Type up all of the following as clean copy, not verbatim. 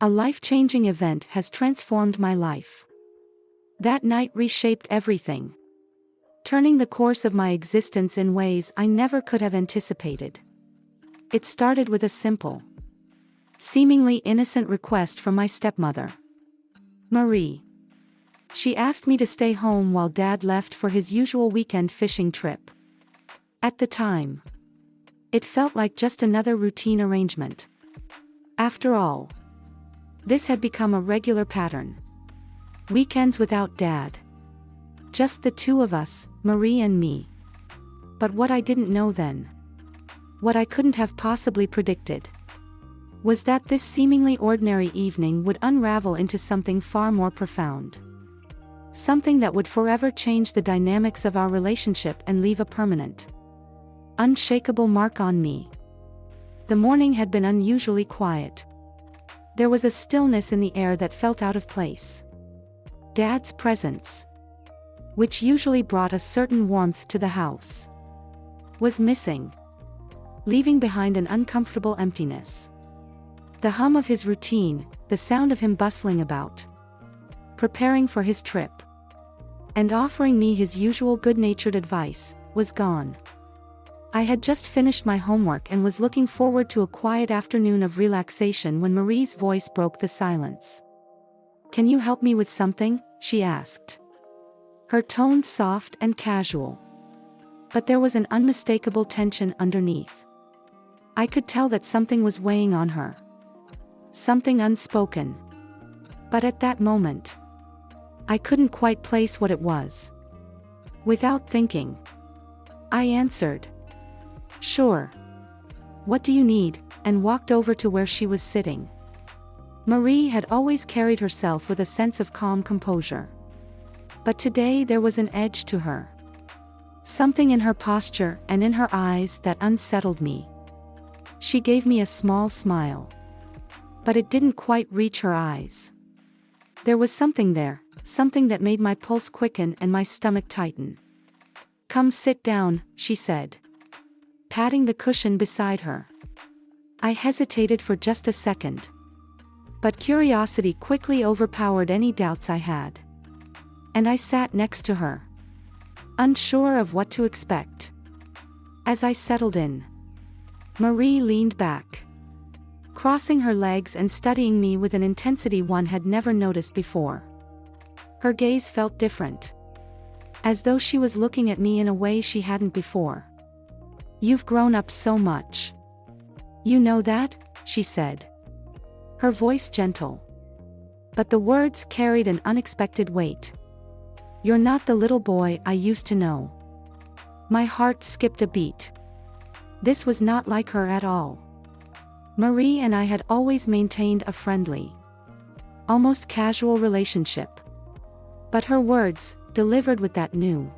A life-changing event has transformed my life. That night reshaped everything, turning the course of my existence in ways I never could have anticipated. It started with a simple, seemingly innocent request from my stepmother, Marie. She asked me to stay home while Dad left for his usual weekend fishing trip. At the time, it felt like just another routine arrangement. After all, this had become a regular pattern. Weekends without Dad. Just the two of us, Marie and me. But what I didn't know then, what I couldn't have possibly predicted, was that this seemingly ordinary evening would unravel into something far more profound. Something that would forever change the dynamics of our relationship and leave a permanent, unshakable mark on me. The morning had been unusually quiet. There was a stillness in the air that felt out of place. Dad's presence, which usually brought a certain warmth to the house, was missing, leaving behind an uncomfortable emptiness. The hum of his routine, the sound of him bustling about, preparing for his trip, and offering me his usual good-natured advice, was gone. I had just finished my homework and was looking forward to a quiet afternoon of relaxation when Marie's voice broke the silence. "Can you help me with something?" she asked. Her tone soft and casual, but there was an unmistakable tension underneath. I could tell that something was weighing on her. Something unspoken. But at that moment, I couldn't quite place what it was. Without thinking, I answered, "Sure. What do you need?" and walked over to where she was sitting. Marie had always carried herself with a sense of calm composure. But today there was an edge to her. Something in her posture and in her eyes that unsettled me. She gave me a small smile, but it didn't quite reach her eyes. There was something there, something that made my pulse quicken and my stomach tighten. "Come sit down," she said, patting the cushion beside her. I hesitated for just a second, but curiosity quickly overpowered any doubts I had. And I sat next to her, unsure of what to expect. As I settled in, Marie leaned back, crossing her legs and studying me with an intensity one had never noticed before. Her gaze felt different, as though she was looking at me in a way she hadn't before. "You've grown up so much. You know that?" she said, her voice gentle, but the words carried an unexpected weight. "You're not the little boy I used to know." My heart skipped a beat. This was not like her at all. Marie and I had always maintained a friendly, almost casual relationship. But her words, delivered with that new,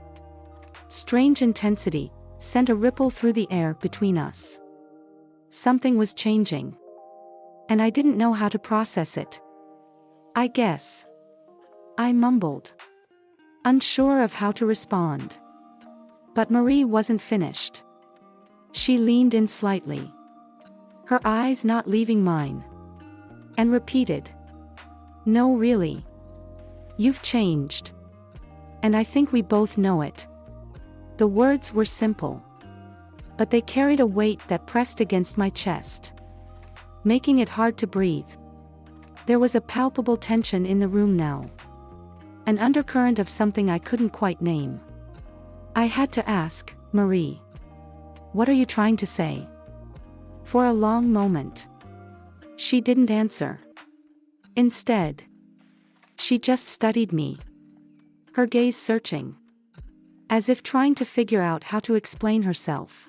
strange intensity, sent a ripple through the air between us. Something was changing, and I didn't know how to process it. "I guess," I mumbled, unsure of how to respond. But Marie wasn't finished. She leaned in slightly, her eyes not leaving mine, and repeated, "No, really. You've changed. And I think we both know it." The words were simple, but they carried a weight that pressed against my chest, making it hard to breathe. There was a palpable tension in the room now, an undercurrent of something I couldn't quite name. I had to ask, "Marie, what are you trying to say?" For a long moment, she didn't answer. Instead, she just studied me, her gaze searching, as if trying to figure out how to explain herself.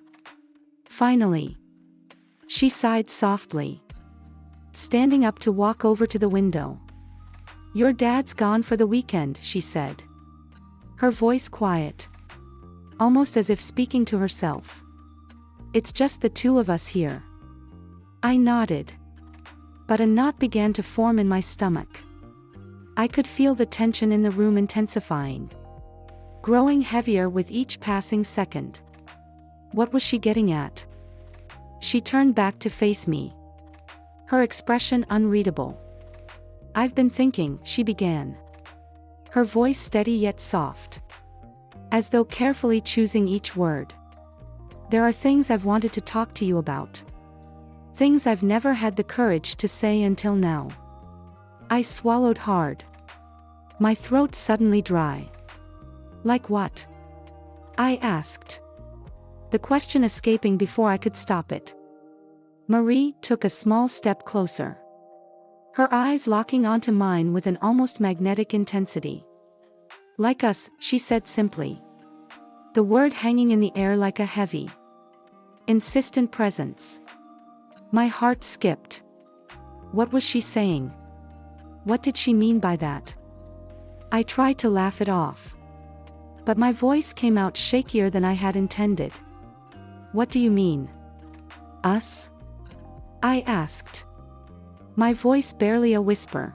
Finally, she sighed softly, standing up to walk over to the window. "Your dad's gone for the weekend," she said, her voice quiet, almost as if speaking to herself. "It's just the two of us here." I nodded, but a knot began to form in my stomach. I could feel the tension in the room intensifying, growing heavier with each passing second. What was she getting at? She turned back to face me, her expression unreadable. I've been thinking, she began. Her voice steady yet soft, as though carefully choosing each word. There are things I've wanted to talk to you about. Things I've never had the courage to say until now. I swallowed hard. My throat suddenly dry. Like what? I asked, the question escaping before I could stop it. Marie took a small step closer, her eyes locking onto mine with an almost magnetic intensity. Like us, she said simply. The word hanging in the air like a heavy, insistent presence. My heart skipped. What was she saying? What did she mean by that? I tried to laugh it off, but my voice came out shakier than I had intended. What do you mean? Us? I asked, my voice barely a whisper.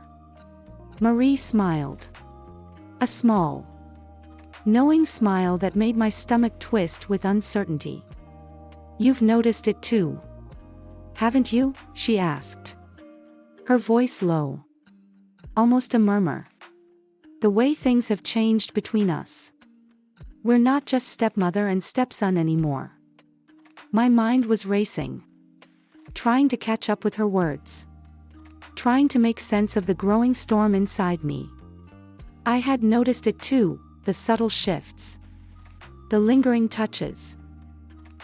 Marie smiled. A small, knowing smile that made my stomach twist with uncertainty. You've noticed it too, haven't you? She asked, her voice low, almost a murmur. The way things have changed between us. We're not just stepmother and stepson anymore. My mind was racing, trying to catch up with her words, trying to make sense of the growing storm inside me. I had noticed it too, the subtle shifts, the lingering touches,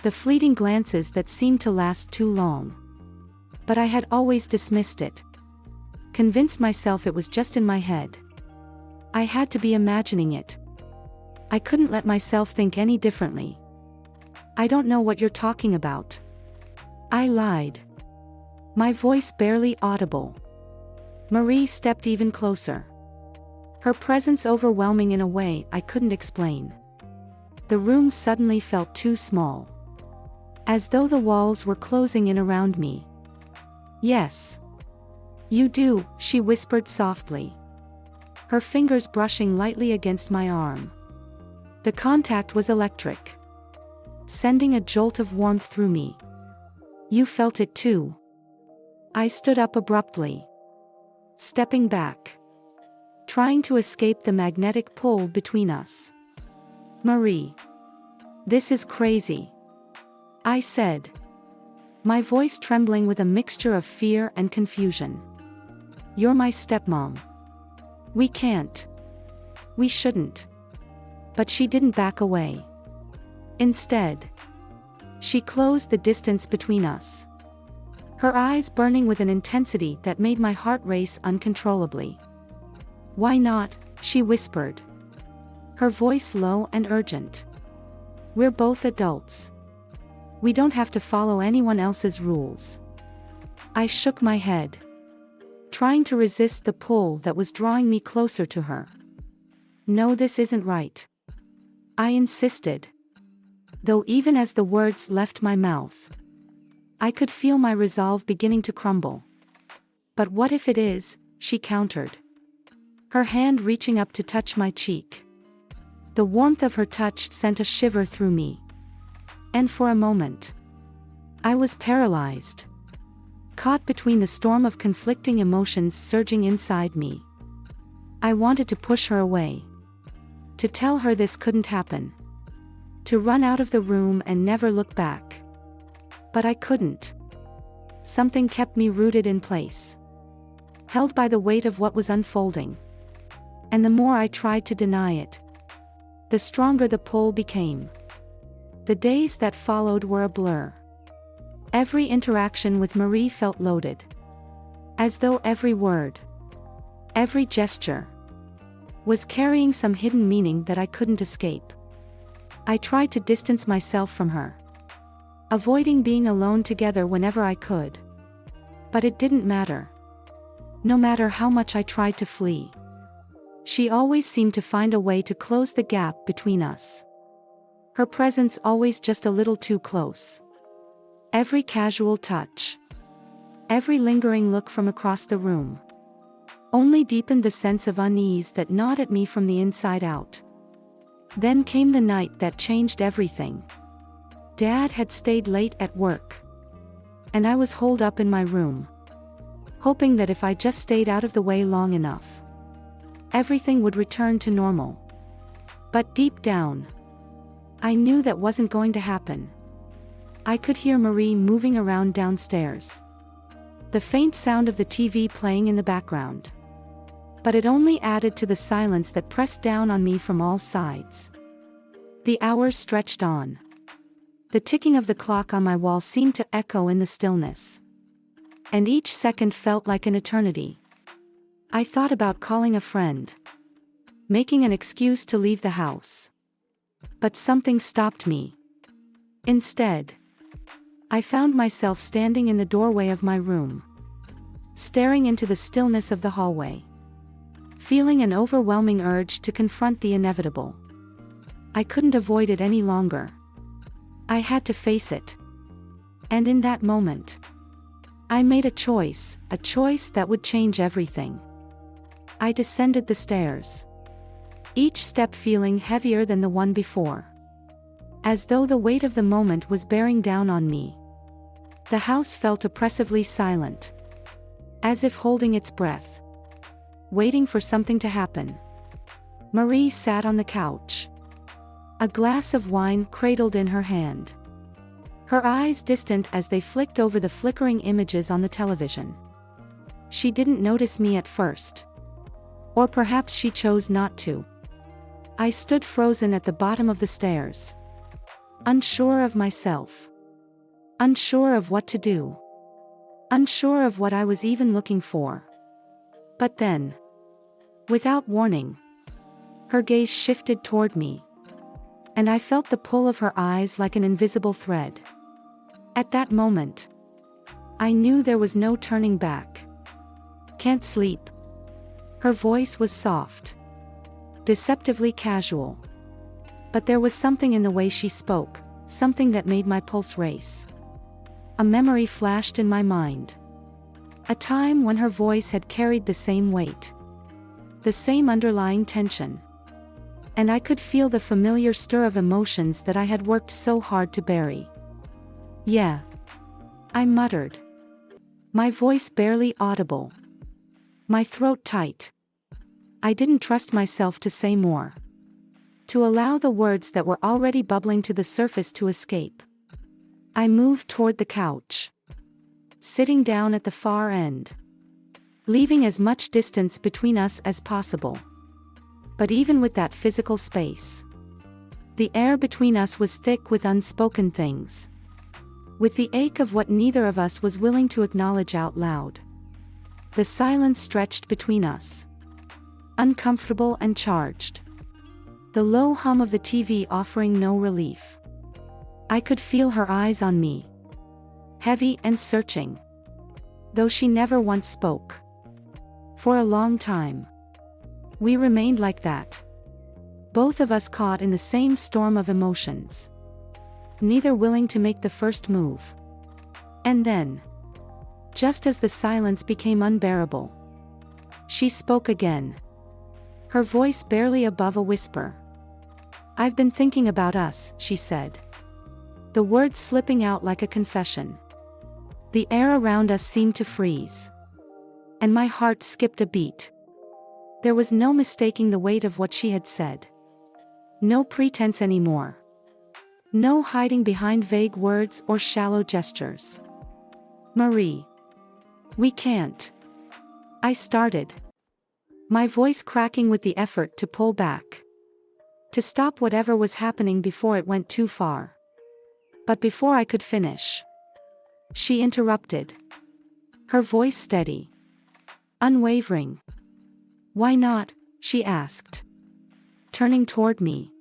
the fleeting glances that seemed to last too long. But I had always dismissed it, convinced myself it was just in my head. I had to be imagining it. I couldn't let myself think any differently. I don't know what you're talking about. I lied, my voice barely audible. Marie stepped even closer, her presence overwhelming in a way I couldn't explain. The room suddenly felt too small, as though the walls were closing in around me. Yes. You do, she whispered softly, her fingers brushing lightly against my arm. The contact was electric, sending a jolt of warmth through me. You felt it too. I stood up abruptly, stepping back, trying to escape the magnetic pull between us. Marie, this is crazy, I said, my voice trembling with a mixture of fear and confusion. You're my stepmom. We can't. We shouldn't. But she didn't back away. Instead, she closed the distance between us, her eyes burning with an intensity that made my heart race uncontrollably. Why not? She whispered, her voice low and urgent. We're both adults. We don't have to follow anyone else's rules. I shook my head, trying to resist the pull that was drawing me closer to her. No, this isn't right, I insisted, though even as the words left my mouth, I could feel my resolve beginning to crumble. But what if it is? She countered, her hand reaching up to touch my cheek. The warmth of her touch sent a shiver through me. And for a moment, I was paralyzed, caught between the storm of conflicting emotions surging inside me. I wanted to push her away, to tell her this couldn't happen, to run out of the room and never look back. But I couldn't. Something kept me rooted in place, held by the weight of what was unfolding. And the more I tried to deny it, the stronger the pull became. The days that followed were a blur. Every interaction with Marie felt loaded, as though every word, every gesture, was carrying some hidden meaning that I couldn't escape. I tried to distance myself from her, avoiding being alone together whenever I could. But it didn't matter. No matter how much I tried to flee, she always seemed to find a way to close the gap between us. Her presence always just a little too close. Every casual touch, every lingering look from across the room, only deepened the sense of unease that gnawed at me from the inside out. Then came the night that changed everything. Dad had stayed late at work, and I was holed up in my room, hoping that if I just stayed out of the way long enough, everything would return to normal. But deep down, I knew that wasn't going to happen. I could hear Marie moving around downstairs, the faint sound of the TV playing in the background. But it only added to the silence that pressed down on me from all sides. The hours stretched on. The ticking of the clock on my wall seemed to echo in the stillness, and each second felt like an eternity. I thought about calling a friend, making an excuse to leave the house. But something stopped me. Instead, I found myself standing in the doorway of my room, staring into the stillness of the hallway, feeling an overwhelming urge to confront the inevitable. I couldn't avoid it any longer. I had to face it. And in that moment, I made a choice that would change everything. I descended the stairs, each step feeling heavier than the one before, as though the weight of the moment was bearing down on me. The house felt oppressively silent, as if holding its breath, waiting for something to happen. Marie sat on the couch, a glass of wine cradled in her hand, her eyes distant as they flicked over the flickering images on the television. She didn't notice me at first. Or perhaps she chose not to. I stood frozen at the bottom of the stairs, unsure of myself, unsure of what to do, unsure of what I was even looking for. But then, without warning, her gaze shifted toward me, and I felt the pull of her eyes like an invisible thread. At that moment, I knew there was no turning back. "Can't sleep." Her voice was soft, deceptively casual. But there was something in the way she spoke, something that made my pulse race. A memory flashed in my mind. A time when her voice had carried the same weight, the same underlying tension. And I could feel the familiar stir of emotions that I had worked so hard to bury. "Yeah," I muttered, my voice barely audible, my throat tight. I didn't trust myself to say more, to allow the words that were already bubbling to the surface to escape. I moved toward the couch, sitting down at the far end, leaving as much distance between us as possible. But even with that physical space, the air between us was thick with unspoken things, with the ache of what neither of us was willing to acknowledge out loud. The silence stretched between us, uncomfortable and charged, the low hum of the TV offering no relief. I could feel her eyes on me, heavy and searching, though she never once spoke. For a long time, we remained like that, both of us caught in the same storm of emotions, neither willing to make the first move. And then, just as the silence became unbearable, she spoke again, her voice barely above a whisper. "I've been thinking about us," she said, the words slipping out like a confession. The air around us seemed to freeze, and my heart skipped a beat. There was no mistaking the weight of what she had said. No pretense anymore. No hiding behind vague words or shallow gestures. "Marie, we can't," I started, my voice cracking with the effort to pull back, to stop whatever was happening before it went too far. But before I could finish, she interrupted, her voice steady, unwavering. "Why not?" she asked, turning toward me,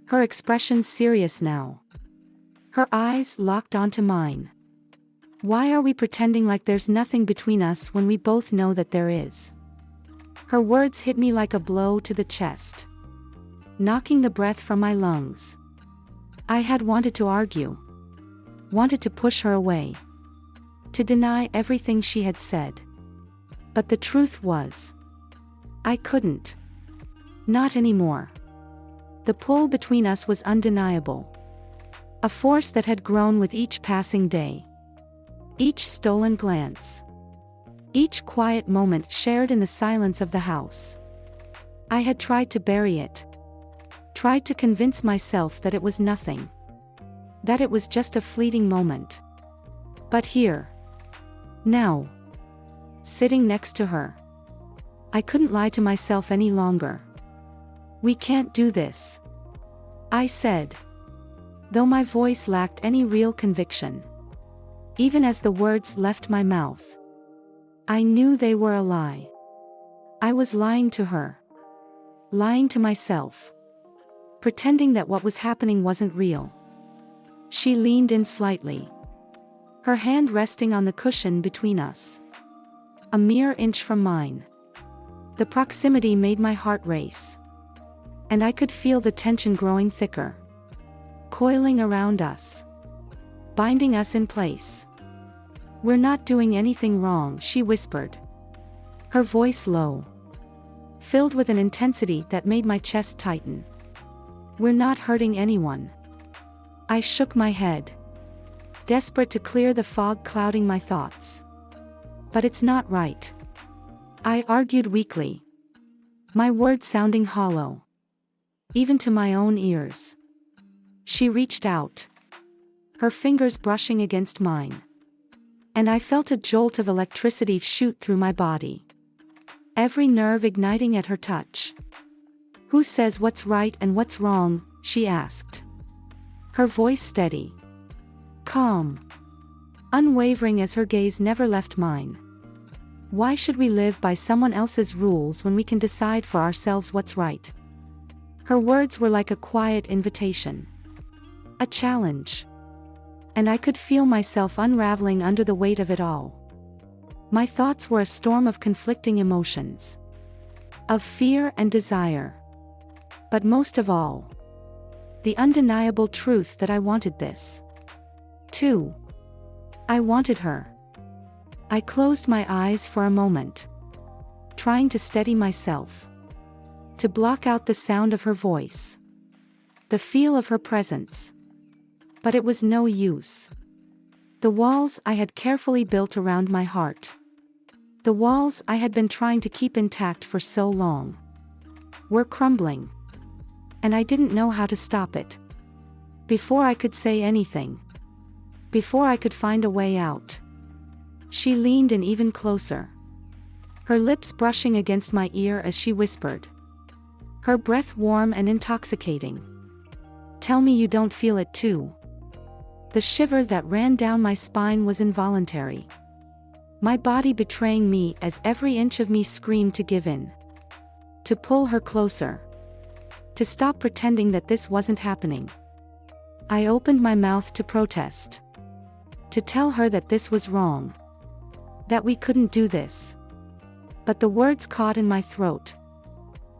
her expression serious now, her eyes locked onto mine. "Why are we pretending like there's nothing between us when we both know that there is?" Her words hit me like a blow to the chest, knocking the breath from my lungs. I had wanted to argue, wanted to push her away, to deny everything she had said. But the truth was, I couldn't. Not anymore. The pull between us was undeniable. A force that had grown with each passing day, each stolen glance, Each quiet moment shared in the silence of the house. I had tried to bury it. Tried to convince myself that it was nothing. That it was just a fleeting moment. But here. Now. Sitting next to her. I couldn't lie to myself any longer. "We can't do this," I said, though my voice lacked any real conviction. Even as the words left my mouth, I knew they were a lie. I was lying to her. Lying to myself. Pretending that what was happening wasn't real. She leaned in slightly. Her hand resting on the cushion between us. A mere inch from mine. The proximity made my heart race. And I could feel the tension growing thicker. Coiling around us. Binding us in place. "We're not doing anything wrong," she whispered. Her voice low. Filled with an intensity that made my chest tighten. "We're not hurting anyone." I shook my head. Desperate to clear the fog clouding my thoughts. "But it's not right," I argued weakly. My words sounding hollow. Even to my own ears. She reached out. Her fingers brushing against mine. And I felt a jolt of electricity shoot through my body. Every nerve igniting at her touch. "Who says what's right and what's wrong?" she asked. Her voice steady. Calm. Unwavering as her gaze never left mine. "Why should we live by someone else's rules when we can decide for ourselves what's right?" Her words were like a quiet invitation. A challenge. And I could feel myself unraveling under the weight of it all. My thoughts were a storm of conflicting emotions. Of fear and desire. But most of all, the undeniable truth that I wanted this. Too. I wanted her. I closed my eyes for a moment. Trying to steady myself. To block out the sound of her voice. The feel of her presence. But it was no use. The walls I had carefully built around my heart. The walls I had been trying to keep intact for so long. Were crumbling. And I didn't know how to stop it. Before I could say anything. Before I could find a way out. She leaned in even closer. Her lips brushing against my ear as she whispered. Her breath warm and intoxicating. "Tell me you don't feel it too." The shiver that ran down my spine was involuntary. My body betraying me as every inch of me screamed to give in. To pull her closer. To stop pretending that this wasn't happening. I opened my mouth to protest. To tell her that this was wrong. That we couldn't do this. But the words caught in my throat.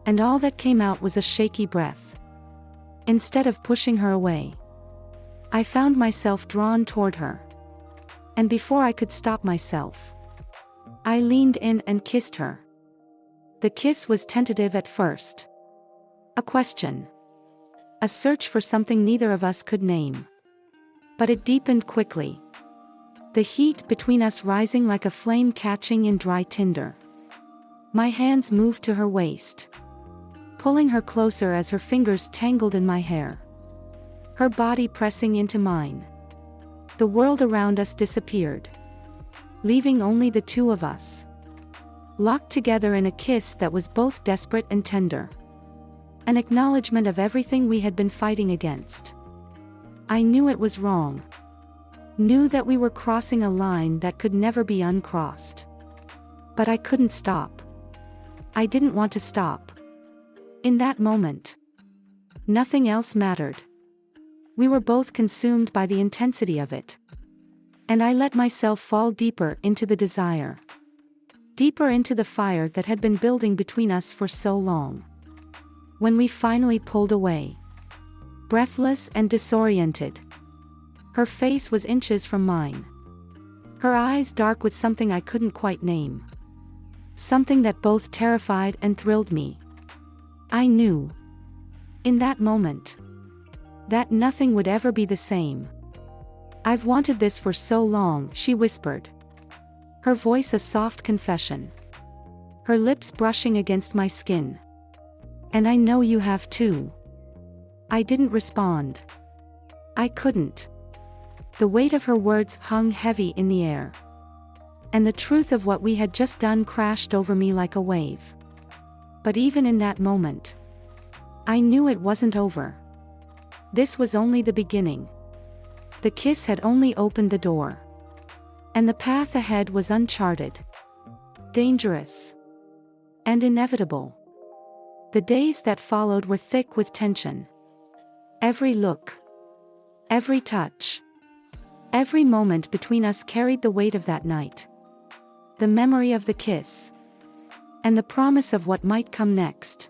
And all that came out was a shaky breath. Instead of pushing her away, I found myself drawn toward her. And before I could stop myself, I leaned in and kissed her. The kiss was tentative at first. A question. A search for something neither of us could name. But it deepened quickly. The heat between us rising like a flame catching in dry tinder. My hands moved to her waist. Pulling her closer as her fingers tangled in my hair. Her body pressing into mine. The world around us disappeared. Leaving only the two of us. Locked together in a kiss that was both desperate and tender. An acknowledgement of everything we had been fighting against. I knew it was wrong. Knew that we were crossing a line that could never be uncrossed. But I couldn't stop. I didn't want to stop. In that moment, nothing else mattered. We were both consumed by the intensity of it. And I let myself fall deeper into the desire. Deeper into the fire that had been building between us for so long. When we finally pulled away. Breathless and disoriented. Her face was inches from mine. Her eyes dark with something I couldn't quite name. Something that both terrified and thrilled me. I knew. In that moment. That nothing would ever be the same. "I've wanted this for so long," she whispered. Her voice a soft confession. Her lips brushing against my skin. And I know you have too. I didn't respond. I couldn't. The weight of her words hung heavy in the air. And the truth of what we had just done crashed over me like a wave. But even in that moment, I knew it wasn't over. This was only the beginning. The kiss had only opened the door. And the path ahead was uncharted, dangerous, and inevitable. The days that followed were thick with tension. Every look, every touch, every moment between us carried the weight of that night. The memory of the kiss, and the promise of what might come next.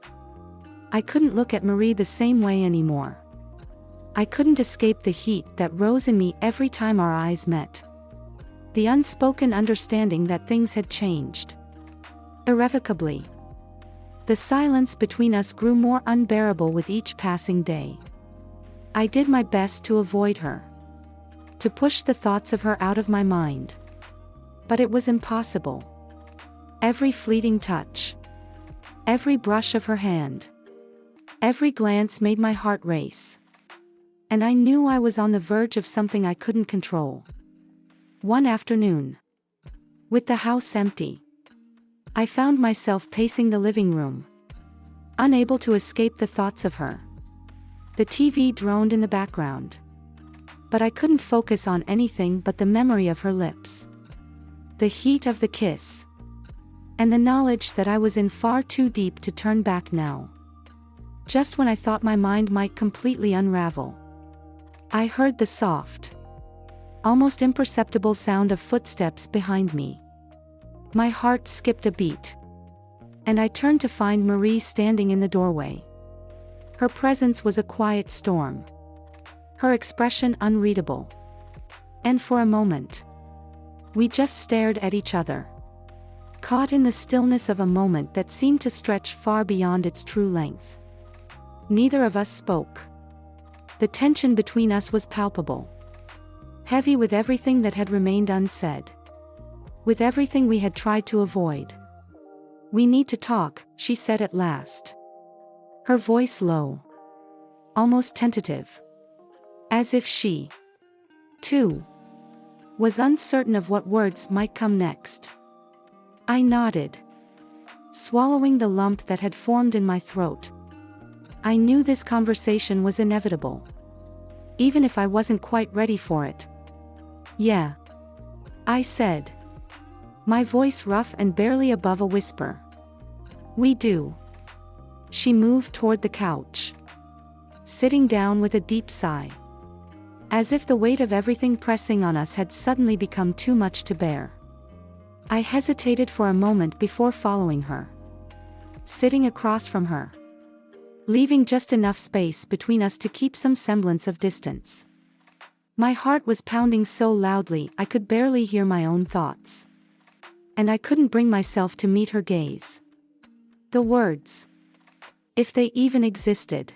I couldn't look at Marie the same way anymore. I couldn't escape the heat that rose in me every time our eyes met. The unspoken understanding that things had changed. Irrevocably. The silence between us grew more unbearable with each passing day. I did my best to avoid her. To push the thoughts of her out of my mind. But it was impossible. Every fleeting touch. Every brush of her hand. Every glance made my heart race. And I knew I was on the verge of something I couldn't control. One afternoon, with the house empty, I found myself pacing the living room, unable to escape the thoughts of her. The TV droned in the background, but I couldn't focus on anything but the memory of her lips, the heat of the kiss, and the knowledge that I was in far too deep to turn back now. Just when I thought my mind might completely unravel, I heard the soft, almost imperceptible sound of footsteps behind me. My heart skipped a beat, and I turned to find Marie standing in the doorway. Her presence was a quiet storm, her expression unreadable. And for a moment, we just stared at each other, caught in the stillness of a moment that seemed to stretch far beyond its true length. Neither of us spoke. The tension between us was palpable. Heavy with everything that had remained unsaid. With everything we had tried to avoid. "We need to talk," she said at last. Her voice low. Almost tentative. As if she, too, was uncertain of what words might come next. I nodded, swallowing the lump that had formed in my throat. I knew this conversation was inevitable. Even if I wasn't quite ready for it. "Yeah," I said, my voice rough and barely above a whisper. "We do." She moved toward the couch, sitting down with a deep sigh. As if the weight of everything pressing on us had suddenly become too much to bear. I hesitated for a moment before following her. Sitting across from her, leaving just enough space between us to keep some semblance of distance. My heart was pounding so loudly I could barely hear my own thoughts. And I couldn't bring myself to meet her gaze. The words, if they even existed,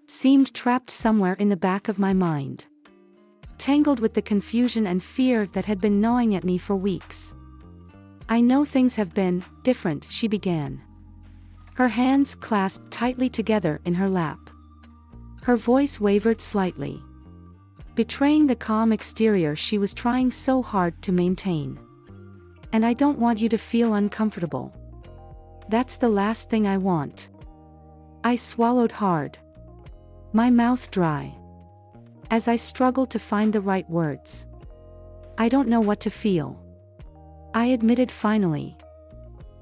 seemed trapped somewhere in the back of my mind. Tangled with the confusion and fear that had been gnawing at me for weeks. "I know things have been different," she began. Her hands clasped tightly together in her lap. Her voice wavered slightly, betraying the calm exterior she was trying so hard to maintain. "And I don't want you to feel uncomfortable. That's the last thing I want." I swallowed hard, my mouth dry, as I struggled to find the right words. "I don't know what to feel," I admitted finally.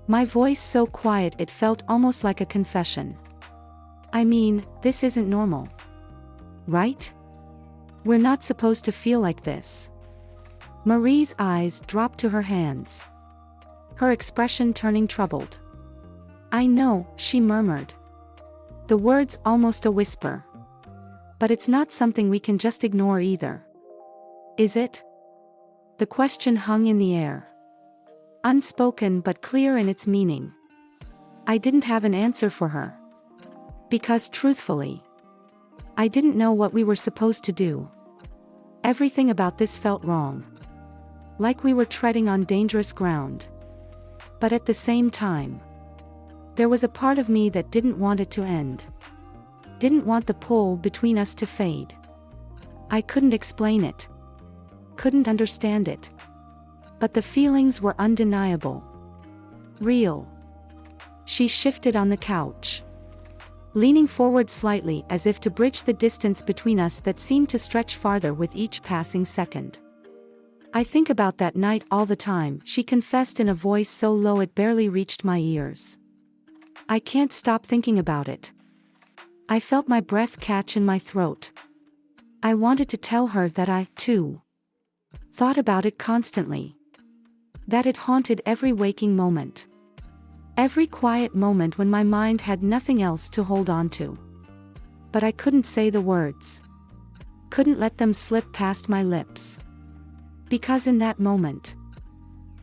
My voice so quiet it felt almost like a confession. "I mean, this isn't normal. Right? We're not supposed to feel like this." Marie's eyes dropped to her hands, her expression turning troubled. "I know," she murmured. The words almost a whisper. "But it's not something we can just ignore either. Is it?" The question hung in the air. Unspoken but clear in its meaning. I didn't have an answer for her. Because truthfully, I didn't know what we were supposed to do. Everything about this felt wrong. like we were treading on dangerous ground. But at the same time, there was a part of me that didn't want it to end. Didn't want the pull between us to fade. I couldn't explain it. Couldn't understand it. But the feelings were undeniable. Real. She shifted on the couch, leaning forward slightly as if to bridge the distance between us that seemed to stretch farther with each passing second. "I think about that night all the time," she confessed in a voice so low it barely reached my ears. "I can't stop thinking about it." I felt my breath catch in my throat. I wanted to tell her that I, too, thought about it constantly. That it haunted every waking moment. Every quiet moment when my mind had nothing else to hold on to. But I couldn't say the words. Couldn't let them slip past my lips. Because in that moment,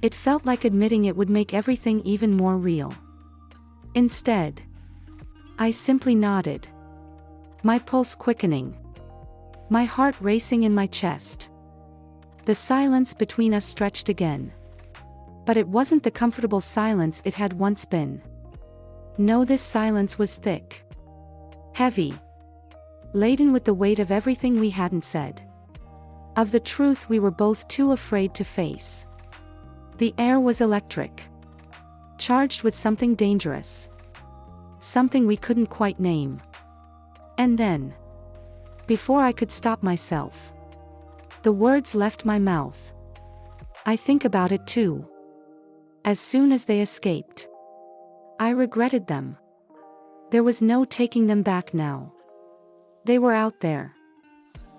it felt like admitting it would make everything even more real. Instead, I simply nodded. My pulse quickening. My heart racing in my chest. The silence between us stretched again. But it wasn't the comfortable silence it had once been. No, this silence was thick. Heavy. Laden with the weight of everything we hadn't said. Of the truth we were both too afraid to face. The air was electric. Charged with something dangerous. Something we couldn't quite name. And then, before I could stop myself, the words left my mouth. "I think about it too." As soon as they escaped, I regretted them. There was no taking them back now. They were out there,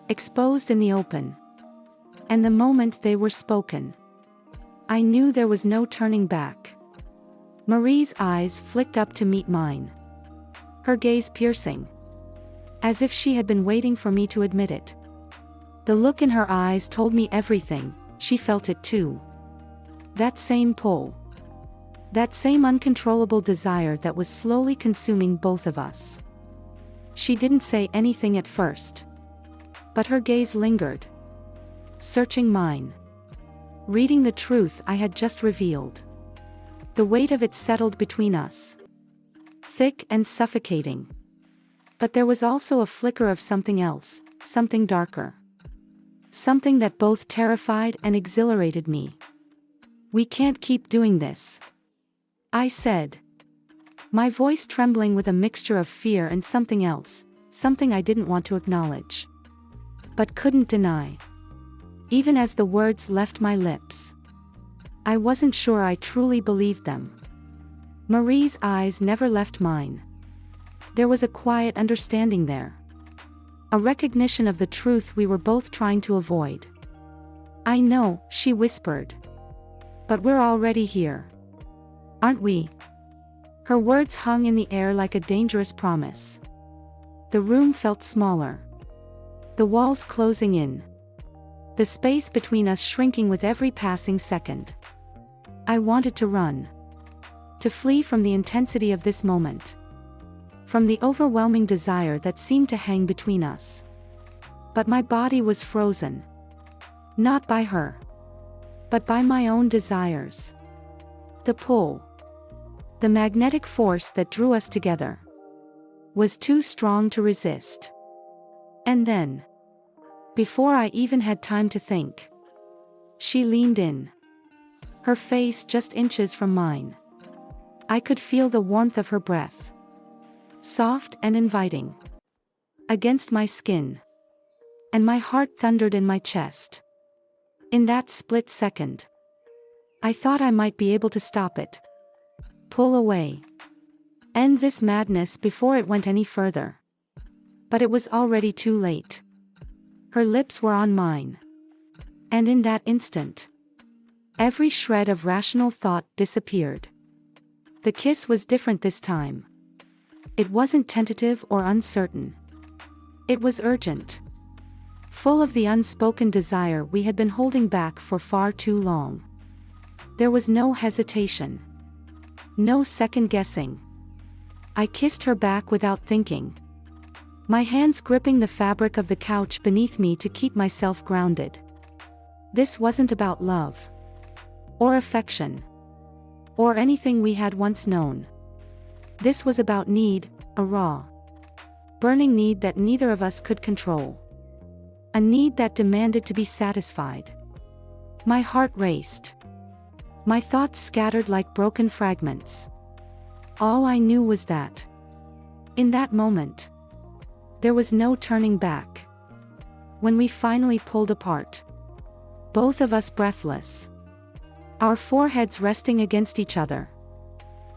exposed in the open. And the moment they were spoken, I knew there was no turning back. Marie's eyes flicked up to meet mine. Her gaze piercing. As if she had been waiting for me to admit it. The look in her eyes told me everything. She felt it too. That same pull. That same uncontrollable desire that was slowly consuming both of us. She didn't say anything at first. But her gaze lingered. Searching mine. Reading the truth I had just revealed. The weight of it settled between us. Thick and suffocating. But there was also a flicker of something else, something darker. Something that both terrified and exhilarated me. "We can't keep doing this," I said. My voice trembling with a mixture of fear and something else, something I didn't want to acknowledge. But couldn't deny. Even as the words left my lips, I wasn't sure I truly believed them. Marie's eyes never left mine. There was a quiet understanding there. A recognition of the truth we were both trying to avoid. "I know," she whispered. "But we're already here. Aren't we?" Her words hung in the air like a dangerous promise. The room felt smaller. The walls closing in. The space between us shrinking with every passing second. I wanted to run. To flee from the intensity of this moment. From the overwhelming desire that seemed to hang between us. But my body was frozen. Not by her. But by my own desires. The pull. The magnetic force that drew us together. Was too strong to resist. And then, before I even had time to think, she leaned in. Her face just inches from mine. I could feel the warmth of her breath. Soft and inviting. Against my skin. And my heart thundered in my chest. In that split second, I thought I might be able to stop it. Pull away. End this madness before it went any further. But it was already too late. Her lips were on mine. And in that instant, every shred of rational thought disappeared. The kiss was different this time. It wasn't tentative or uncertain. It was urgent. Full of the unspoken desire we had been holding back for far too long. There was no hesitation. No second guessing. I kissed her back without thinking. My hands gripping the fabric of the couch beneath me to keep myself grounded. This wasn't about love, or affection, or anything we had once known. This was about need, a raw, burning need that neither of us could control. A need that demanded to be satisfied. My heart raced. My thoughts scattered like broken fragments. All I knew was that, in that moment, there was no turning back. When we finally pulled apart, both of us breathless, our foreheads resting against each other,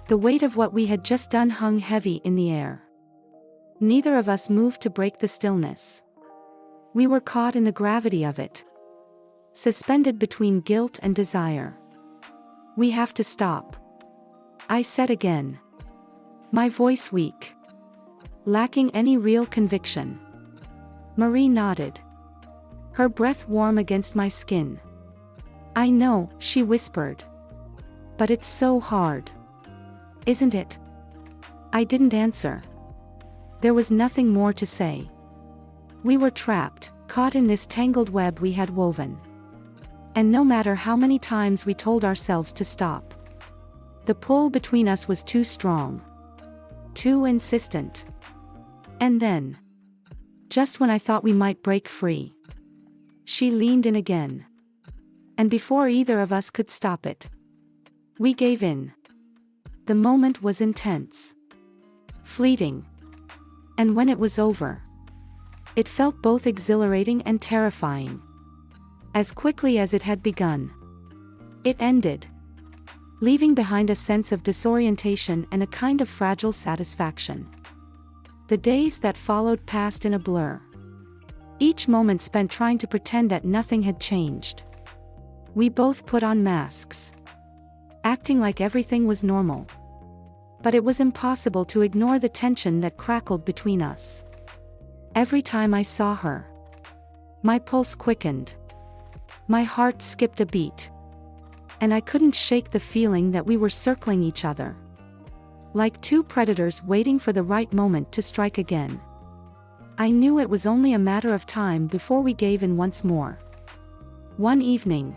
the weight of what we had just done hung heavy in the air. Neither of us moved to break the stillness. We were caught in the gravity of it, suspended between guilt and desire. We have to stop, I said again, my voice weak, lacking any real conviction. Marie nodded, her breath warm against my skin. I know, she whispered. But it's so hard. Isn't it? I didn't answer. There was nothing more to say. We were trapped, caught in this tangled web we had woven. And no matter how many times we told ourselves to stop, the pull between us was too strong, too insistent. And then, just when I thought we might break free, she leaned in again. And before either of us could stop it, we gave in. The moment was intense, fleeting. And when it was over, it felt both exhilarating and terrifying. As quickly as it had begun, it ended, leaving behind a sense of disorientation and a kind of fragile satisfaction. The days that followed passed in a blur, each moment spent trying to pretend that nothing had changed. We both put on masks, acting like everything was normal. But it was impossible to ignore the tension that crackled between us. Every time I saw her, my pulse quickened. My heart skipped a beat. And I couldn't shake the feeling that we were circling each other, like two predators waiting for the right moment to strike again. I knew it was only a matter of time before we gave in once more. One evening,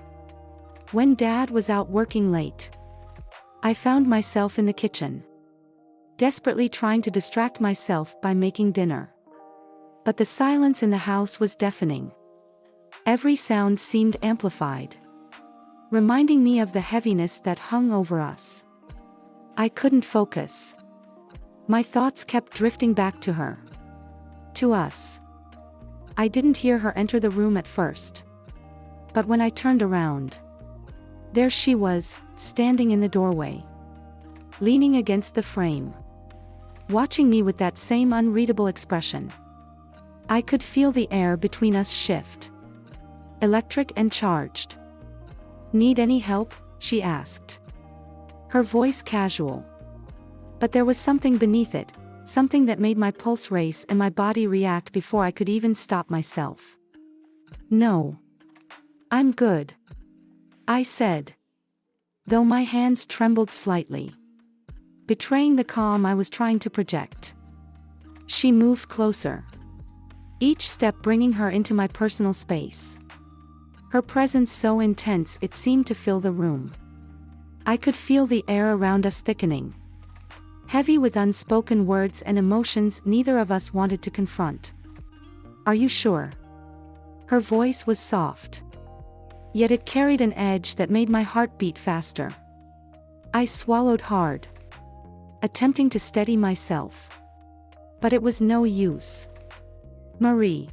when Dad was out working late, I found myself in the kitchen, desperately trying to distract myself by making dinner. But the silence in the house was deafening. Every sound seemed amplified, reminding me of the heaviness that hung over us. I couldn't focus. My thoughts kept drifting back to her, to us. I didn't hear her enter the room at first. But when I turned around, there she was, standing in the doorway, leaning against the frame, watching me with that same unreadable expression. I could feel the air between us shift, electric and charged. "Need any help?" she asked, her voice casual. But there was something beneath it, something that made my pulse race and my body react before I could even stop myself. "No. I'm good," I said, though my hands trembled slightly, betraying the calm I was trying to project. She moved closer, each step bringing her into my personal space. Her presence so intense it seemed to fill the room. I could feel the air around us thickening, heavy with unspoken words and emotions neither of us wanted to confront. "Are you sure?" Her voice was soft, yet it carried an edge that made my heart beat faster. I swallowed hard, attempting to steady myself. But it was no use. "Marie,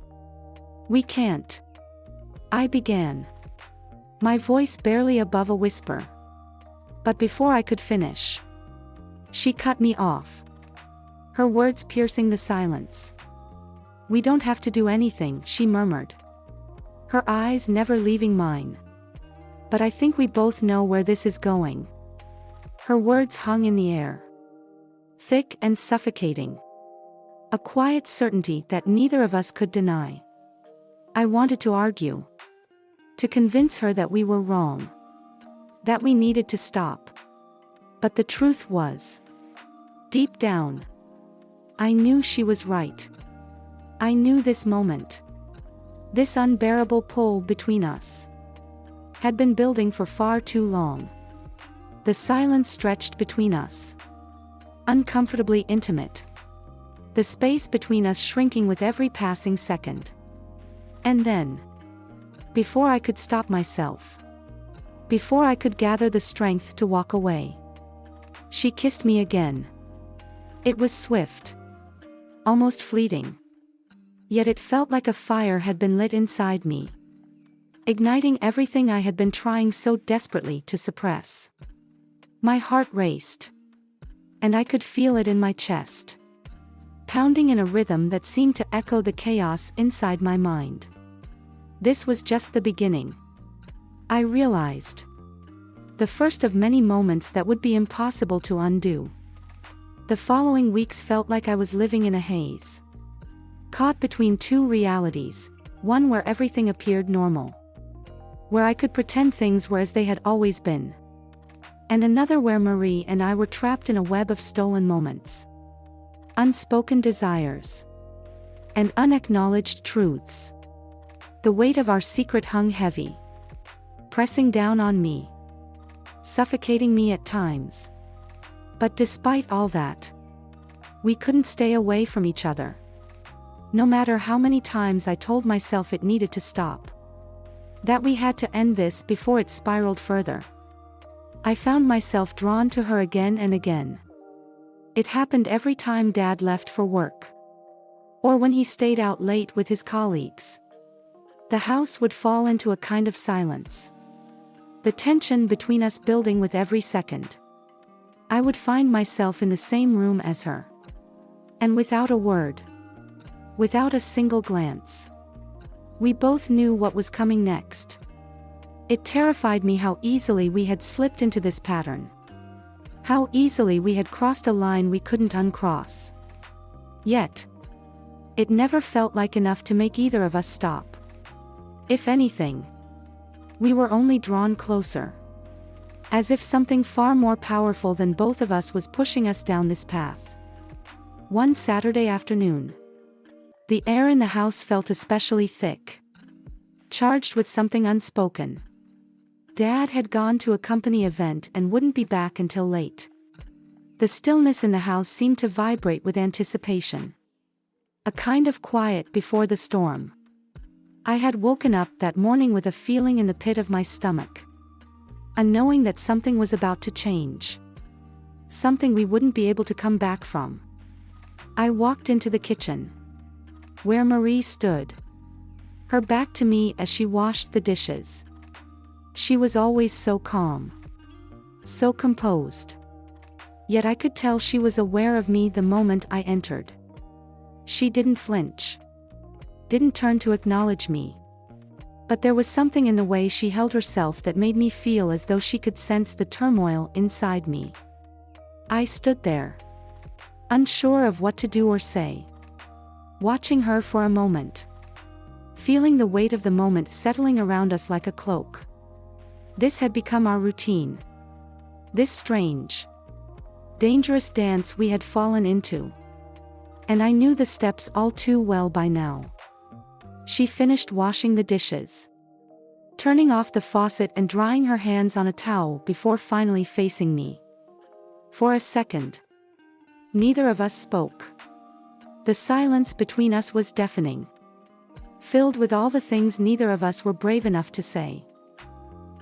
we can't," I began, my voice barely above a whisper. But before I could finish, she cut me off, her words piercing the silence. "We don't have to do anything," she murmured, her eyes never leaving mine. "But I think we both know where this is going." Her words hung in the air, thick and suffocating, a quiet certainty that neither of us could deny. I wanted to argue, to convince her that we were wrong, that we needed to stop. But the truth was, deep down, I knew she was right. I knew this moment, this unbearable pull between us, had been building for far too long. The silence stretched between us. Uncomfortably intimate. The space between us shrinking with every passing second. And then, before I could stop myself, before I could gather the strength to walk away, she kissed me again. It was swift, almost fleeting. Yet it felt like a fire had been lit inside me, igniting everything I had been trying so desperately to suppress. My heart raced, and I could feel it in my chest, pounding in a rhythm that seemed to echo the chaos inside my mind. This was just the beginning. I realized. The first of many moments that would be impossible to undo. The following weeks felt like I was living in a haze. Caught between two realities, one where everything appeared normal, where I could pretend things were as they had always been, and another where Marie and I were trapped in a web of stolen moments, unspoken desires, and unacknowledged truths. The weight of our secret hung heavy, pressing down on me, suffocating me at times. But despite all that, we couldn't stay away from each other. No matter how many times I told myself it needed to stop, that we had to end this before it spiraled further, I found myself drawn to her again and again. It happened every time Dad left for work, or when he stayed out late with his colleagues. The house would fall into a kind of silence, the tension between us building with every second. I would find myself in the same room as her, and without a word, without a single glance, we both knew what was coming next. It terrified me how easily we had slipped into this pattern, how easily we had crossed a line we couldn't uncross. Yet, it never felt like enough to make either of us stop. If anything, we were only drawn closer, as if something far more powerful than both of us was pushing us down this path. One Saturday afternoon, the air in the house felt especially thick, charged with something unspoken. Dad had gone to a company event and wouldn't be back until late. The stillness in the house seemed to vibrate with anticipation, a kind of quiet before the storm. I had woken up that morning with a feeling in the pit of my stomach, a knowing that something was about to change, something we wouldn't be able to come back from. I walked into the kitchen, where Marie stood, her back to me as she washed the dishes. She was always so calm, so composed. Yet I could tell she was aware of me the moment I entered. She didn't flinch, didn't turn to acknowledge me. But there was something in the way she held herself that made me feel as though she could sense the turmoil inside me. I stood there, unsure of what to do or say, watching her for a moment, feeling the weight of the moment settling around us like a cloak. This had become our routine. This strange, dangerous dance we had fallen into. And I knew the steps all too well by now. She finished washing the dishes, turning off the faucet and drying her hands on a towel before finally facing me. For a second, neither of us spoke. The silence between us was deafening, filled with all the things neither of us were brave enough to say.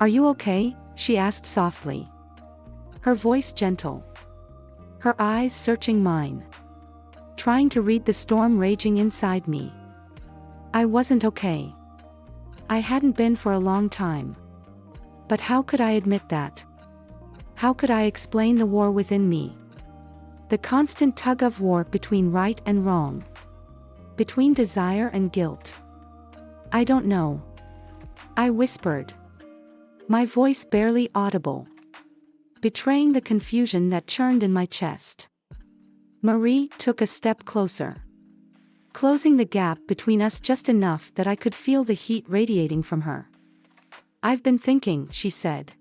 "Are you okay?" she asked softly, her voice gentle, her eyes searching mine, trying to read the storm raging inside me. I wasn't okay. I hadn't been for a long time. But how could I admit that? How could I explain the war within me? The constant tug-of-war between right and wrong, between desire and guilt. "I don't know," I whispered, my voice barely audible, betraying the confusion that churned in my chest. Marie took a step closer, closing the gap between us just enough that I could feel the heat radiating from her. "I've been thinking," she said,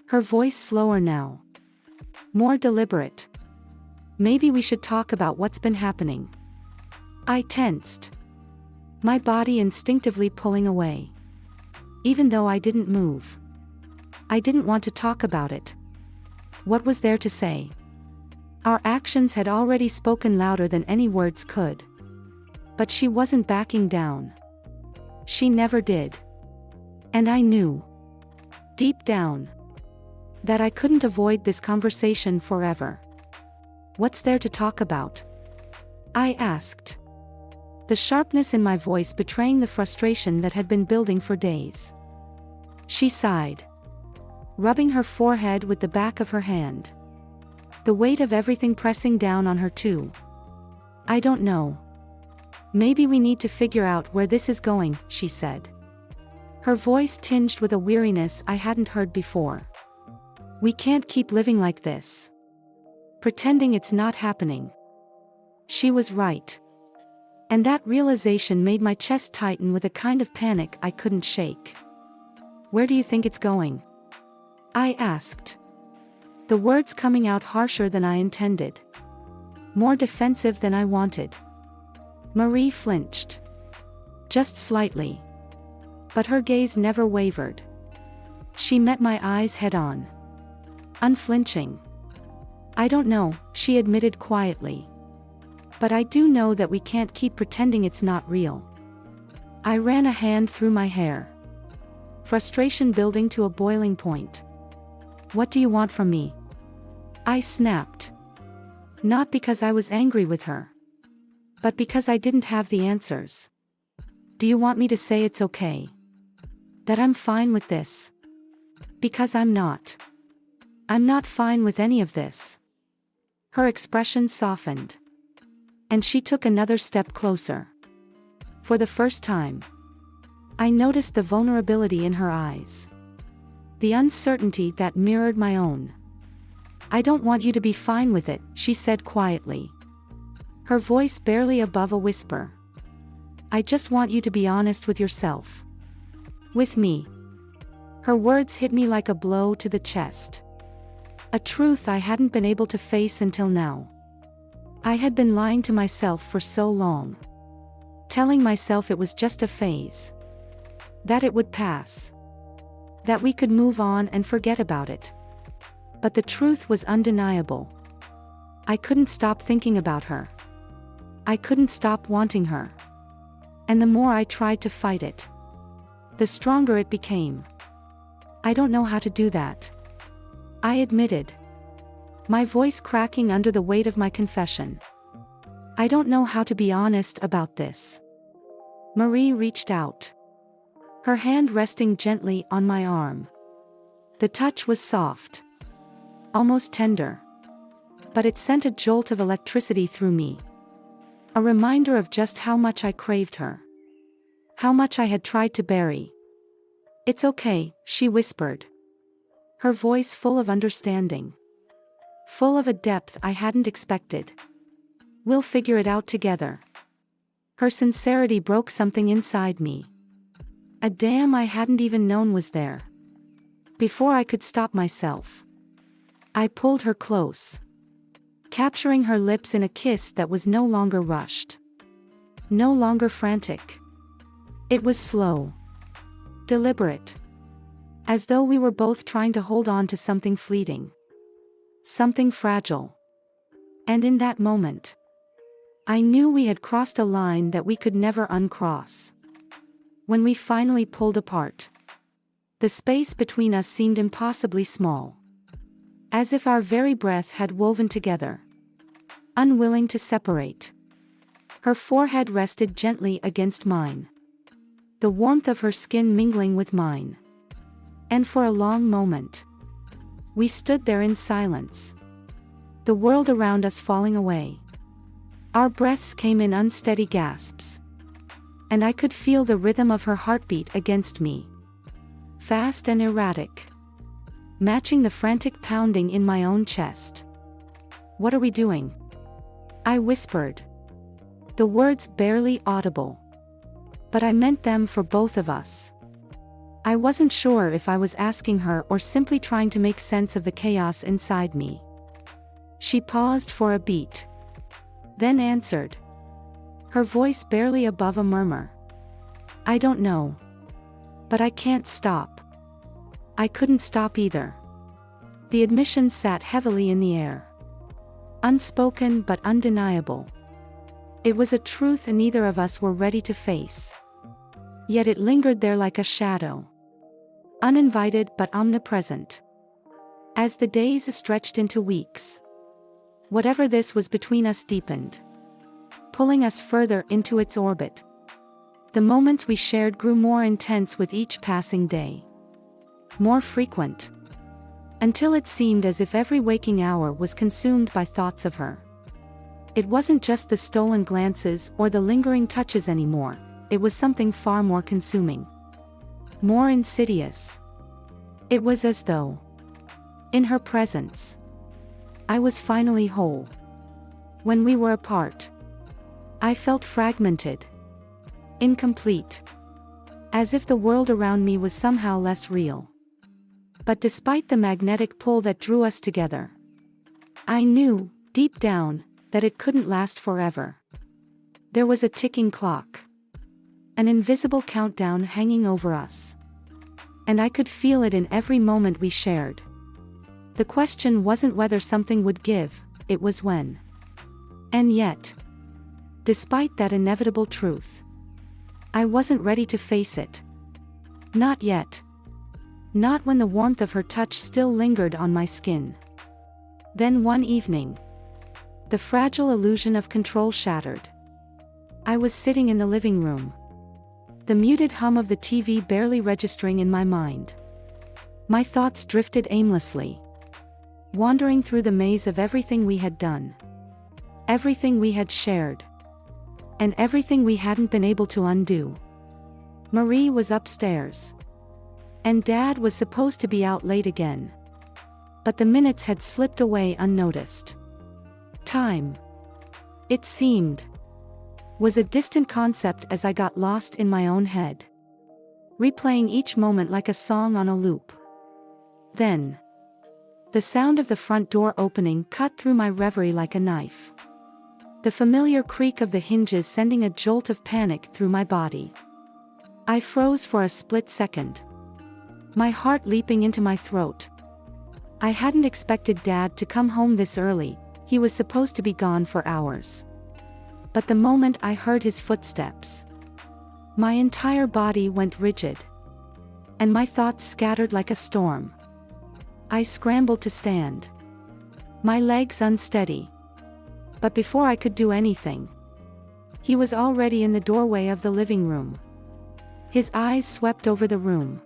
her voice slower now, more deliberate. "Maybe we should talk about what's been happening." I tensed, my body instinctively pulling away. even though I didn't move. I didn't want to talk about it. What was there to say? Our actions had already spoken louder than any words could. But she wasn't backing down. She never did. And I knew, deep down, that I couldn't avoid this conversation forever. What's there to talk about? I asked, the sharpness in my voice betraying the frustration that had been building for days. She sighed, rubbing her forehead with the back of her hand. The weight of everything pressing down on her too. I don't know. Maybe we need to figure out where this is going, she said. Her voice tinged with a weariness I hadn't heard before. We can't keep living like this, pretending it's not happening. She was right. And that realization made my chest tighten with a kind of panic I couldn't shake. Where do you think it's going? I asked. The words coming out harsher than I intended. More defensive than I wanted. Marie flinched. Just slightly. But her gaze never wavered. She met my eyes head-on. Unflinching. I don't know, she admitted quietly. But I do know that we can't keep pretending it's not real. I ran a hand through my hair. Frustration building to a boiling point. What do you want from me? I snapped. Not because I was angry with her, but because I didn't have the answers. Do you want me to say it's okay? That I'm fine with this? Because I'm not. I'm not fine with any of this. Her expression softened. And she took another step closer. For the first time, I noticed the vulnerability in her eyes. The uncertainty that mirrored my own. I don't want you to be fine with it, she said quietly. Her voice barely above a whisper. I just want you to be honest with yourself. With me. Her words hit me like a blow to the chest. A truth I hadn't been able to face until now. I had been lying to myself for so long. Telling myself it was just a phase. That it would pass. That we could move on and forget about it. But the truth was undeniable. I couldn't stop thinking about her. I couldn't stop wanting her. And the more I tried to fight it, the stronger it became. I don't know how to do that, I admitted. My voice cracking under the weight of my confession. I don't know how to be honest about this. Marie reached out. Her hand resting gently on my arm. The touch was soft. Almost tender. But it sent a jolt of electricity through me. A reminder of just how much I craved her. How much I had tried to bury. It's okay, she whispered. Her voice full of understanding. Full of a depth I hadn't expected. We'll figure it out together. Her sincerity broke something inside me. A dam I hadn't even known was there. Before I could stop myself, I pulled her close. Capturing her lips in a kiss that was no longer rushed. No longer frantic. It was slow. Deliberate. As though we were both trying to hold on to something fleeting. Something fragile. And in that moment, I knew we had crossed a line that we could never uncross. When we finally pulled apart, the space between us seemed impossibly small. As if our very breath had woven together. Unwilling to separate. Her forehead rested gently against mine. The warmth of her skin mingling with mine. And for a long moment, we stood there in silence. The world around us falling away. Our breaths came in unsteady gasps. And I could feel the rhythm of her heartbeat against me. Fast and erratic. Matching the frantic pounding in my own chest. What are we doing? I whispered. The words barely audible. But I meant them for both of us. I wasn't sure if I was asking her or simply trying to make sense of the chaos inside me. She paused for a beat. Then answered. Her voice barely above a murmur. I don't know. But I can't stop. I couldn't stop either. The admission sat heavily in the air. Unspoken but undeniable. It was a truth neither of us were ready to face. Yet it lingered there like a shadow. Uninvited but omnipresent. As the days stretched into weeks, whatever this was between us deepened, pulling us further into its orbit. The moments we shared grew more intense with each passing day. More frequent. Until it seemed as if every waking hour was consumed by thoughts of her. It wasn't just the stolen glances or the lingering touches anymore, it was something far more consuming. More insidious. It was as though, in her presence, I was finally whole. When we were apart, I felt fragmented. Incomplete. As if the world around me was somehow less real. But despite the magnetic pull that drew us together, I knew, deep down, that it couldn't last forever. There was a ticking clock. An invisible countdown hanging over us. And I could feel it in every moment we shared. The question wasn't whether something would give, it was when. And yet, despite that inevitable truth, I wasn't ready to face it. Not yet. Not when the warmth of her touch still lingered on my skin. Then one evening, the fragile illusion of control shattered. I was sitting in the living room. The muted hum of the TV barely registering in my mind. My thoughts drifted aimlessly, wandering through the maze of everything we had done. Everything we had shared. And everything we hadn't been able to undo. Marie was upstairs. And Dad was supposed to be out late again. But the minutes had slipped away unnoticed. Time, it seemed, was a distant concept as I got lost in my own head, replaying each moment like a song on a loop. Then, the sound of the front door opening cut through my reverie like a knife. The familiar creak of the hinges sending a jolt of panic through my body. I froze for a split second. My heart leaping into my throat. I hadn't expected Dad to come home this early, he was supposed to be gone for hours. But the moment I heard his footsteps, my entire body went rigid. And my thoughts scattered like a storm. I scrambled to stand. My legs unsteady. But before I could do anything, he was already in the doorway of the living room. His eyes swept over the room,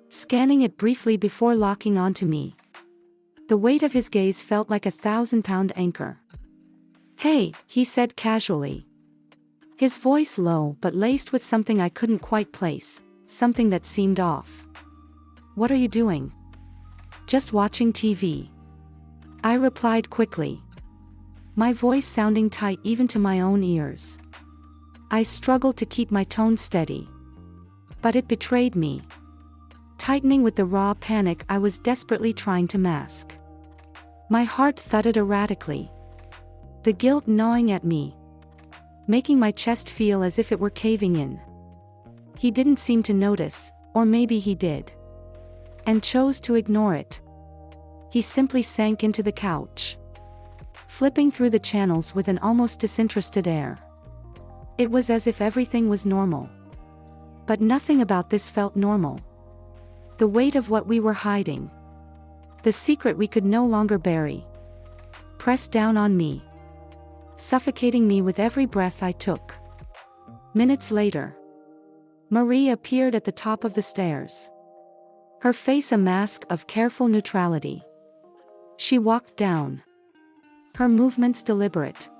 scanning it briefly before locking onto me. The weight of his gaze felt like a 1,000-pound anchor. "Hey," he said casually. His voice low but laced with something I couldn't quite place, something that seemed off. "What are you doing?" "Just watching TV." I replied quickly, my voice sounding tight even to my own ears. I struggled to keep my tone steady. But it betrayed me, tightening with the raw panic I was desperately trying to mask. My heart thudded erratically, the guilt gnawing at me, making my chest feel as if it were caving in. He didn't seem to notice, or maybe he did, and chose to ignore it. He simply sank into the couch, flipping through the channels with an almost disinterested air. It was as if everything was normal. But nothing about this felt normal. The weight of what we were hiding, the secret we could no longer bury, pressed down on me, suffocating me with every breath I took. Minutes later, Marie appeared at the top of the stairs, her face a mask of careful neutrality. She walked down, her movements deliberate,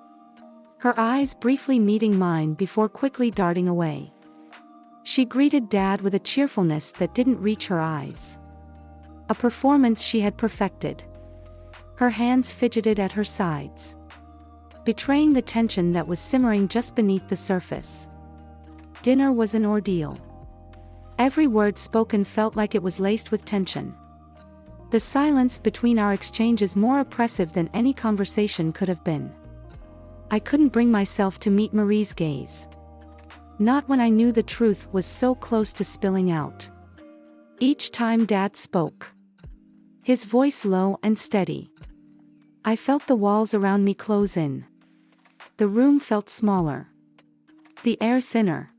her eyes briefly meeting mine before quickly darting away. She greeted Dad with a cheerfulness that didn't reach her eyes. A performance she had perfected. Her hands fidgeted at her sides, betraying the tension that was simmering just beneath the surface. Dinner was an ordeal. Every word spoken felt like it was laced with tension. The silence between our exchanges more oppressive than any conversation could have been. I couldn't bring myself to meet Marie's gaze. Not when I knew the truth was so close to spilling out. Each time Dad spoke, his voice low and steady, I felt the walls around me close in. The room felt smaller, the air thinner,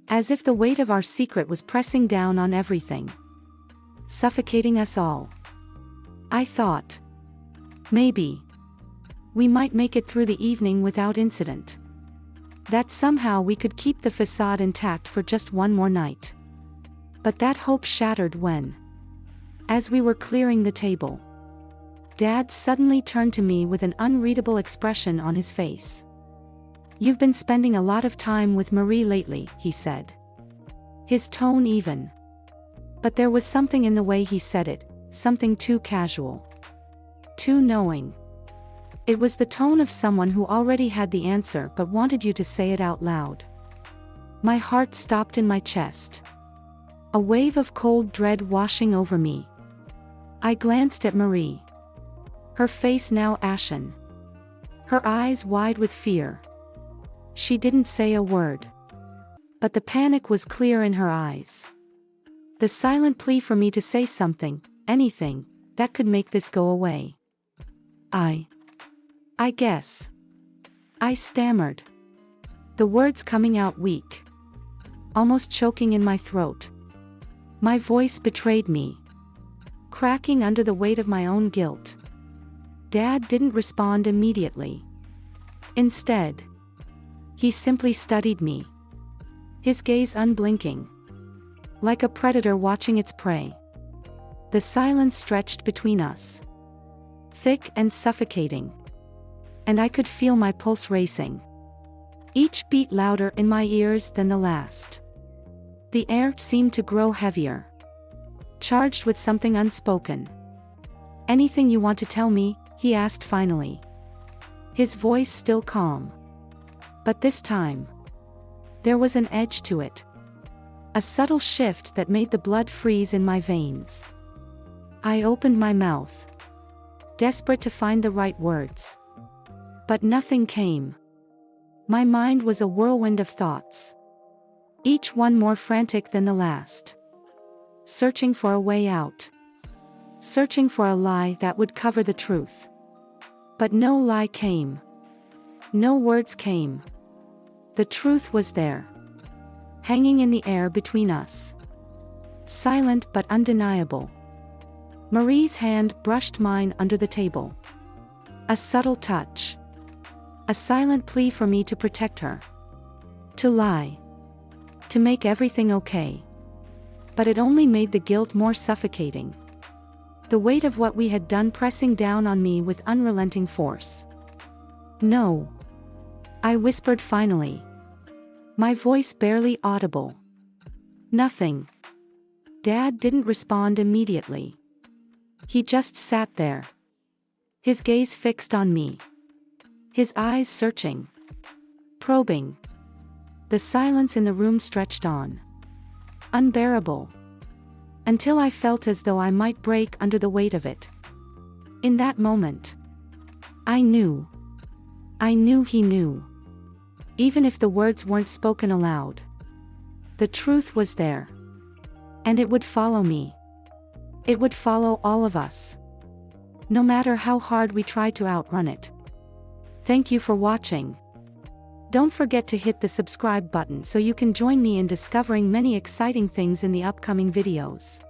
as if the weight of our secret was pressing down on everything, suffocating us all. I thought, maybe we might make it through the evening without incident. That somehow we could keep the facade intact for just one more night. But that hope shattered when, as we were clearing the table, Dad suddenly turned to me with an unreadable expression on his face. "You've been spending a lot of time with Marie lately," he said. His tone even. But there was something in the way he said it, something too casual, too knowing. It was the tone of someone who already had the answer but wanted you to say it out loud. My heart stopped in my chest, a wave of cold dread washing over me. I glanced at Marie, her face now ashen, her eyes wide with fear. She didn't say a word, but the panic was clear in her eyes. The silent plea for me to say something, anything, that could make this go away. I guess. I stammered, the words coming out weak, almost choking in my throat. My voice betrayed me, cracking under the weight of my own guilt. Dad didn't respond immediately. Instead, he simply studied me, his gaze unblinking, like a predator watching its prey. The silence stretched between us, thick and suffocating, and I could feel my pulse racing, each beat louder in my ears than the last. The air seemed to grow heavier, charged with something unspoken. "Anything you want to tell me?" he asked finally, his voice still calm. But this time, there was an edge to it, a subtle shift that made the blood freeze in my veins. I opened my mouth, desperate to find the right words. But nothing came. My mind was a whirlwind of thoughts, each one more frantic than the last, searching for a way out, searching for a lie that would cover the truth. But no lie came. No words came. The truth was there, hanging in the air between us, silent but undeniable. Marie's hand brushed mine under the table. A subtle touch, a silent plea for me to protect her, to lie, to make everything okay. But it only made the guilt more suffocating, the weight of what we had done pressing down on me with unrelenting force. "No," I whispered finally, my voice barely audible. "Nothing." Dad didn't respond immediately. He just sat there, his gaze fixed on me, his eyes searching, probing. The silence in the room stretched on, unbearable, until I felt as though I might break under the weight of it. In that moment, I knew he knew. Even if the words weren't spoken aloud, the truth was there, and it would follow me. It would follow all of us, no matter how hard we tried to outrun it. Thank you for watching. Don't forget to hit the subscribe button so you can join me in discovering many exciting things in the upcoming videos.